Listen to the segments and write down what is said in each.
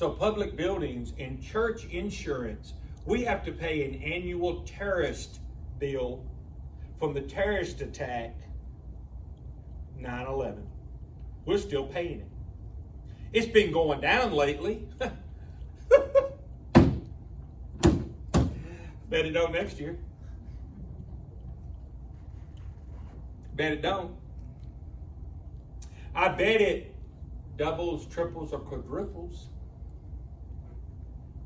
So public buildings and church insurance, we have to pay an annual terrorist bill from the terrorist attack 9/11. We're still paying it. It's been going down lately. Bet it don't next year. Bet it don't. I bet it doubles, triples, or quadruples.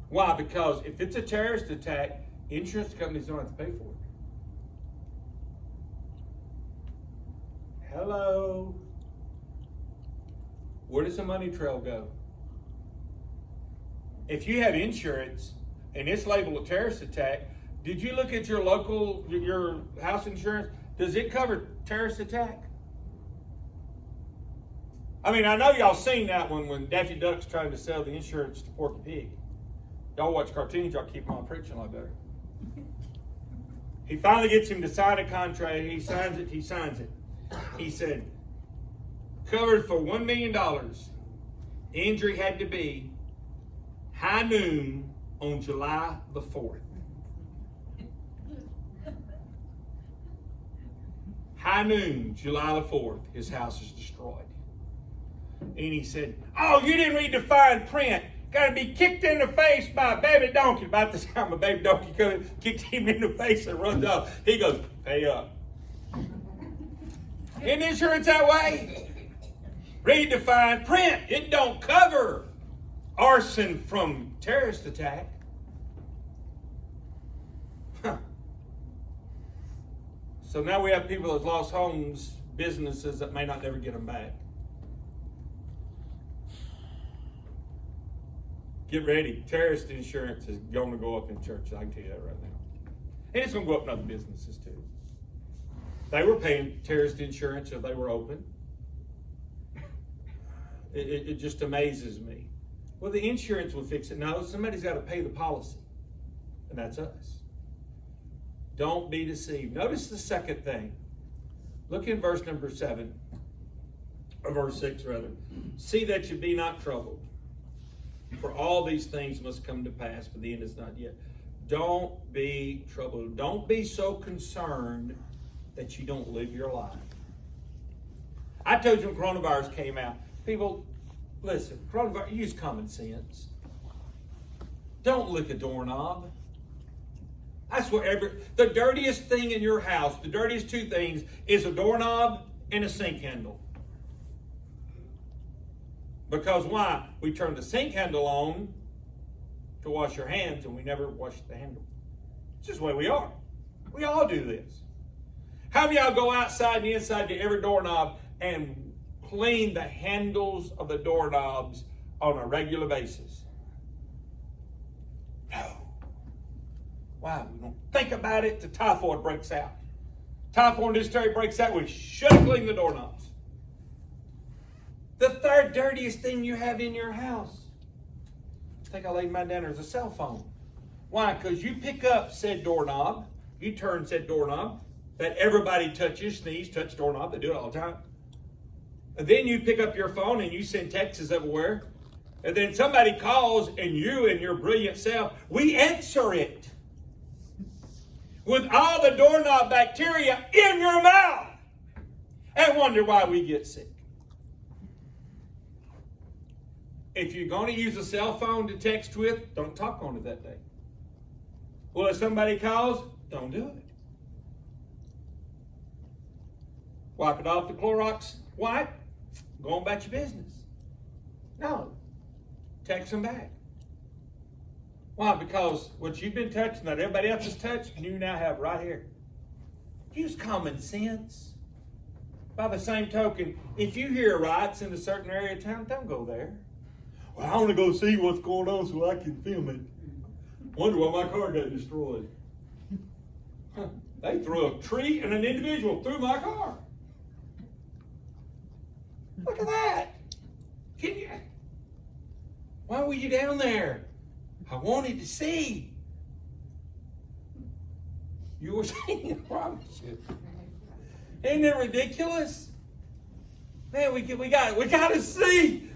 Why? Because if it's a terrorist attack, insurance companies don't have to pay for it. Hello. Where does the money trail go? If you have insurance and it's labeled a terrorist attack, did you look at your house insurance? Does it cover terrorist attack? I mean, I know y'all seen that one when Daffy Duck's trying to sell the insurance to Porky Pig. Y'all watch cartoons, y'all keep on preaching like that. He finally gets him to sign a contract. He signs it. He said, covered for $1 million. The injury had to be high noon on July the 4th. High noon, July the 4th, his house is destroyed. And he said, oh, you didn't read the fine print. Got to be kicked in the face by a baby donkey. About this time, a baby donkey kicked him in the face and runs off. He goes, pay up. Isn't insurance that way? Read the fine print. It don't cover arson from terrorist attack. Huh. So now we have people that's lost homes, businesses that may not never get them back. Get ready. Terrorist insurance is going to go up in church. I can tell you that right now. And it's going to go up in other businesses too. They were paying terrorist insurance if they were open. It just amazes me. Well, the insurance will fix it. No, somebody's got to pay the policy. And that's us. Don't be deceived. Notice the second thing. Look in verse number 7. Or verse 6 rather. See that you be not troubled. For all these things must come to pass, but the end is not yet. Don't be troubled. Don't be so concerned that you don't live your life. I told you when coronavirus came out, people, listen, coronavirus, use common sense. Don't lick a doorknob. I swear, the dirtiest thing in your house, the dirtiest two things, is a doorknob and a sink handle. Because why? We turn the sink handle on to wash your hands and we never wash the handle. It's just the way we are. We all do this. How many of y'all go outside and inside to every doorknob and clean the handles of the doorknobs on a regular basis? No. Why? We don't think about it till typhoid breaks out. Typhoid dysentery breaks out, we should clean the doorknobs. The third dirtiest thing you have in your house, I think I laid mine down there, is a cell phone. Why? Because you pick up said doorknob, you turn said doorknob, that everybody touches, sneeze, touch doorknob, they do it all the time. And then you pick up your phone and you send texts everywhere. And then somebody calls and you and your brilliant self, we answer it. With all the doorknob bacteria in your mouth. And wonder why we get sick. If you're going to use a cell phone to text with, don't talk on it that day. Well, if somebody calls, don't do it. Wipe it off the Clorox wipe, go on about your business. No. Text them back. Why? Because what you've been touching that everybody else has touched, you now have right here. Use common sense. By the same token, if you hear riots in a certain area of town, don't go there. Well, I want to go see what's going on so I can film it. Wonder why my car got destroyed. Huh. They threw a tree and an individual through my car. Look at that. Can you? Why were you down there? I wanted to see. You were seeing, I promise you. Isn't it ridiculous? Man, we got to see.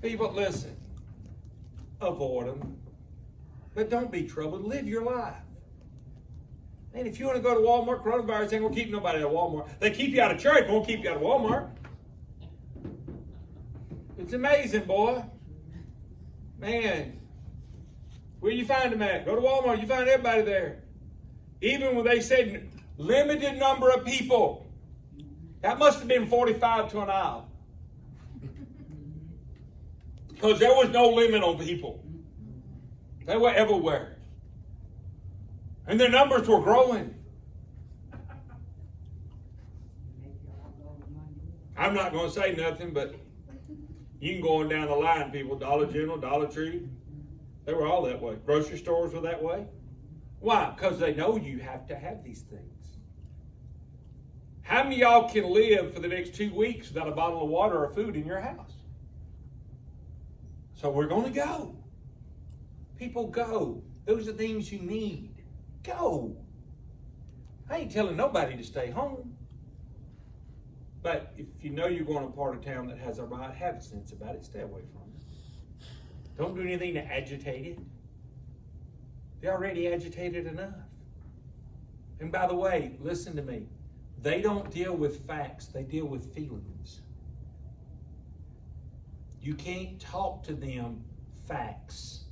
People, listen. avoid them. But don't be troubled. Live your life. And if you want to go to Walmart, coronavirus ain't going to keep nobody out of Walmart. They keep you out of church, won't keep you out of Walmart. It's amazing, boy. Man, where you find them at? Go to Walmart, you find everybody there. Even when they said limited number of people, that must have been 45 to an aisle. Because there was no limit on people. They were everywhere. And their numbers were growing. I'm not going to say nothing, but you can go on down the line, people. Dollar General, Dollar Tree. They were all that way. Grocery stores were that way. Why? Because they know you have to have these things. How many of y'all can live for the next 2 weeks without a bottle of water or food in your house? So we're going to go. People, go. Those are things you need. Go. I ain't telling nobody to stay home. But if you know you're going to a part of town that has a riot, have a sense about it. Stay away from it. Don't do anything to agitate it. They're already agitated enough. And by the way, listen to me. They don't deal with facts. They deal with feelings. You can't talk to them facts.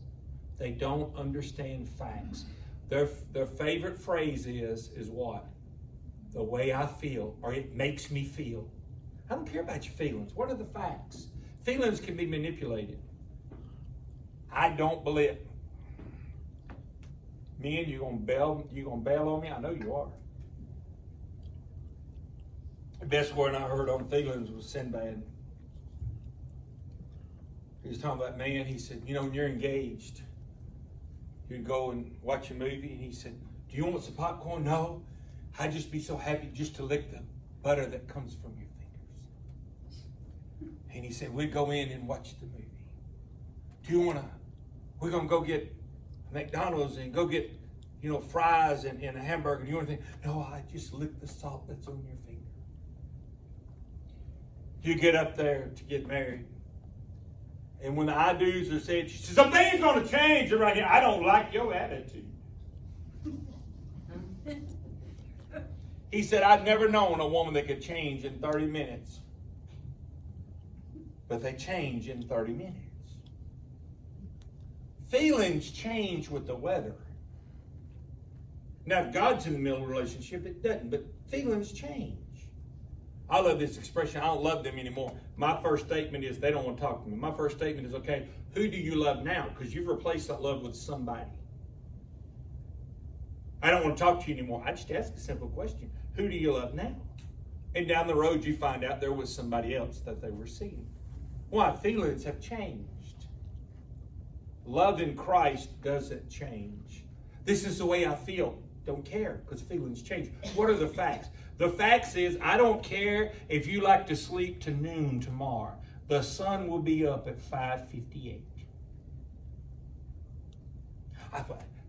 They don't understand facts. Their favorite phrase is what? The way I feel, or it makes me feel. I don't care about your feelings. What are the facts? Feelings can be manipulated. I don't believe. Men, you gonna bail on me? I know you are. The best word I heard on feelings was Sinbad. He was talking about, man, he said, you know, when you're engaged, you'd go and watch a movie, and he said, do you want some popcorn? No. I'd just be so happy just to lick the butter that comes from your fingers. And he said, we'd go in and watch the movie. Do you want to, we're going to go get McDonald's and go get, fries and a hamburger. Do you want anything? No, I just lick the salt that's on your finger. You get up there to get married. And when the I do's are said, she says, something's going to change. You're right here. I don't like your attitude. He said, I've never known a woman that could change in 30 minutes. But they change in 30 minutes. Feelings change with the weather. Now, if God's in the middle of a relationship, it doesn't. But feelings change. I love this expression. I don't love them anymore. My first statement is they don't want to talk to me. My first statement is, okay, who do you love now? Because you've replaced that love with somebody. I don't want to talk to you anymore. I just ask a simple question. Who do you love now? And down the road, you find out there was somebody else that they were seeing. Why? Feelings have changed. Love in Christ doesn't change. This is the way I feel. Don't care, because feelings change. What are the facts? The facts is, I don't care if you like to sleep to noon tomorrow. The sun will be up at 5:58.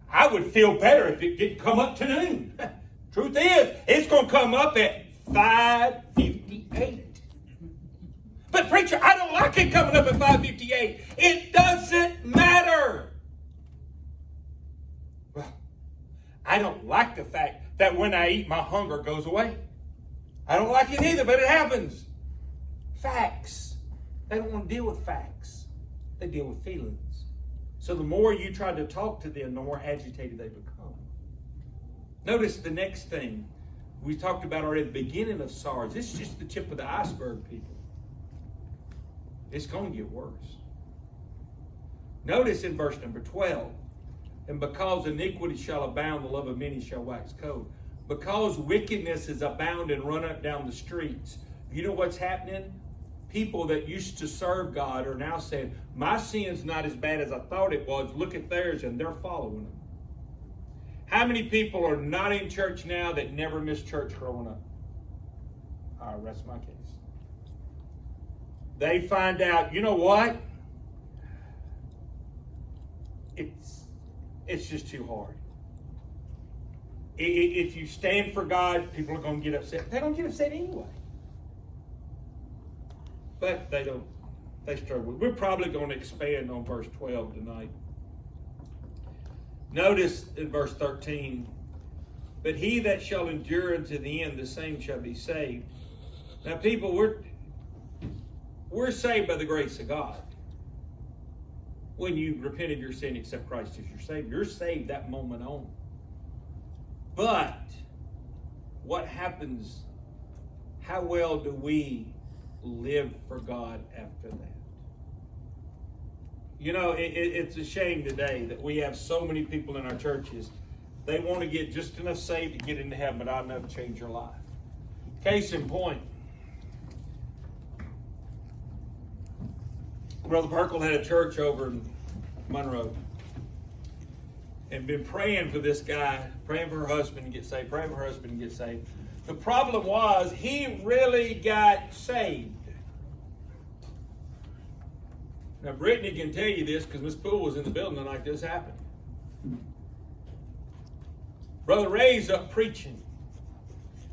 I would feel better if it didn't come up to noon. Truth is, it's going to come up at 5:58. But preacher, I don't like it coming up at 5:58. It doesn't matter. Well, I don't like the fact that when I eat, my hunger goes away. I don't like it either, but it happens. Facts. They don't want to deal with facts. They deal with feelings. So the more you try to talk to them, the more agitated they become. Notice the next thing we talked about already at the beginning of SARS. This is just the tip of the iceberg, people. It's going to get worse. Notice in verse number 12, and because iniquity shall abound, the love of many shall wax cold. Because wickedness is abound and run up down the streets. You know what's happening? People that used to serve God are now saying, my sin's not as bad as I thought it was. Look at theirs, and they're following them. How many people are not in church now that never missed church growing up? I'll rest my case. They find out, you know what? It's just too hard. If you stand for God, people are going to get upset. They're going to get upset anyway. But they don't. they struggle with. We're probably going to expand on verse 12 tonight. Notice in verse 13, but he that shall endure unto the end, the same shall be saved. Now, people, we're saved by the grace of God. When you repent of your sin, accept Christ as your Savior, you're saved that moment on. But what happens? How well do we live for God after that? You know, it's a shame today that we have so many people in our churches. They want to get just enough saved to get into heaven, but not enough to change your life. Case in point, Brother Perkle had a church over in Monroe and been praying for this guy, praying for her husband to get saved, praying for her husband to get saved. The problem was he really got saved. Now, Brittany can tell you this because Miss Poole was in the building the night this happened. Brother Ray's up preaching.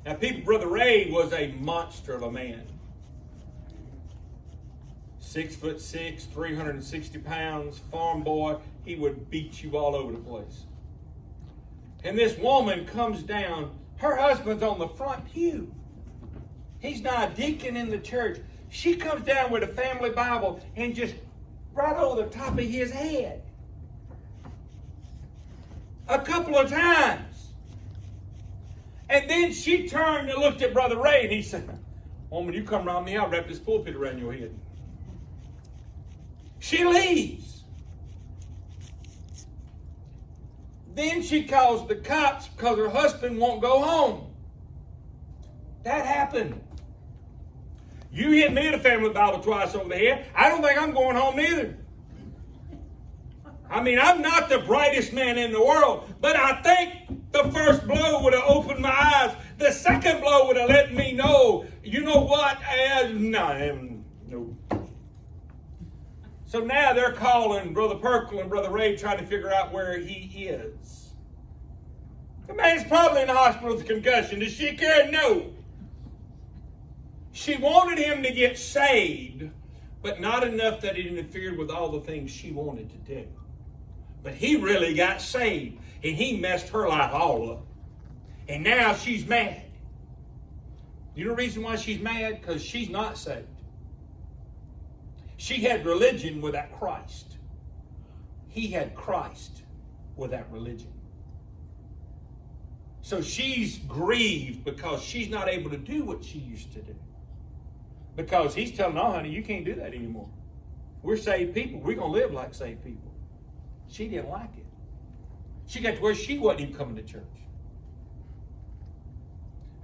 Now, Brother Ray was a monster of a man. 6'6", 360 pounds, farm boy. He would beat you all over the place. And this woman comes down. Her husband's on the front pew. He's not a deacon in the church. She comes down with a family Bible and just right over the top of his head. A couple of times. And then she turned and looked at Brother Ray and he said, woman, you come around me, I'll wrap this pulpit around your head. She leaves. Then she calls the cops because her husband won't go home. That happened. You hit me in the family Bible twice over the head. I don't think I'm going home either. I mean, I'm not the brightest man in the world, but I think the first blow would have opened my eyes. The second blow would have let me know, you know what? No. So now they're calling Brother Perkle and Brother Ray trying to figure out where he is. The man's probably in the hospital with a concussion. Does she care? No. She wanted him to get saved, but not enough that it interfered with all the things she wanted to do. But he really got saved, and he messed her life all up. And now she's mad. You know the reason why she's mad? Because she's not saved. She had religion without Christ. He had Christ without religion. So she's grieved because she's not able to do what she used to do. Because he's telling her, honey, you can't do that anymore. We're saved people. We're going to live like saved people. She didn't like it. She got to where she wasn't even coming to church.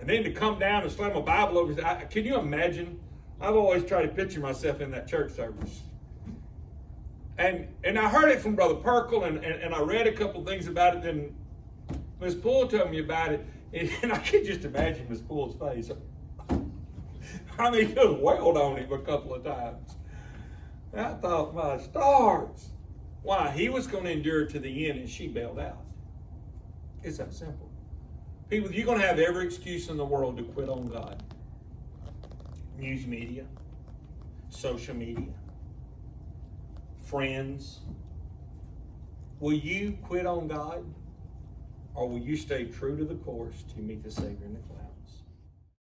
And then to come down and slam a Bible over, can you imagine? I've always tried to picture myself in that church service. And I heard it from Brother Perkle, and I read a couple things about it. Then Miss Poole told me about it, and I could just imagine Miss Poole's face. I mean, it just wailed on him a couple of times. And I thought, my stars. Why? He was going to endure to the end, and she bailed out. It's that simple. People, you're going to have every excuse in the world to quit on God. News media, social media, friends. Will you quit on God, or will you stay true to the course to meet the Savior in the clouds?